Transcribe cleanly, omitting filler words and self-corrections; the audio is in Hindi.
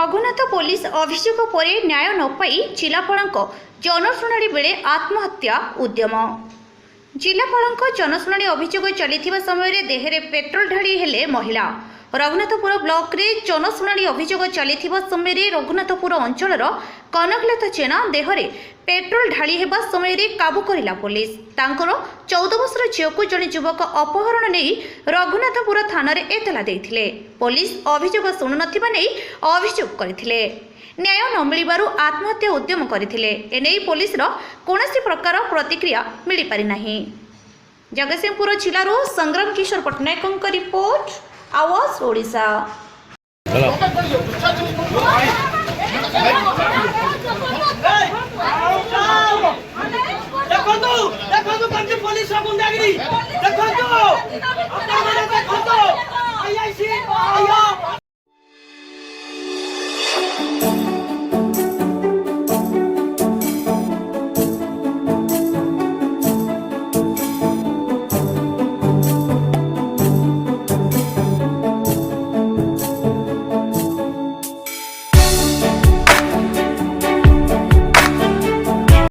रघुनाथ पुलिस अभियोग पर न्याय न पाई जिलापाल जनशुणाणी बेले आत्महत्या उद्यम। जिलापाल जनशुणाणी अभियोग चली समय देहरे पेट्रोल ढाड़ी हेले महिला। रघुनाथपुर ब्लॉक रे जनशुणाणी अभियोग चली समय रघुनाथपुर अंचल कनकलता जेना देहरे पेट्रोल ढाड़ी हेबा समय काबू करिला पुलिस। तांकर 14 वर्षर झील को जड़े युवक अपहरण नहीं रघुनाथपुर थाना एतला देथिले। पुलिस अभियोग शुणु नथिबा नै अभियोग करथिले। न्याय न मिलिबारु आत्महत्या उद्यम करथिले। एनै पुलिस रो कोनोसी प्रकार प्रतिक्रिया मिली पारि नाही। जगतसिंहपुर जिल्लारो संग्राम किशोर पटनायकଙ୍କ रिपोर्ट आवाज ओडिशा। देखो पुलिस गुंडागिरी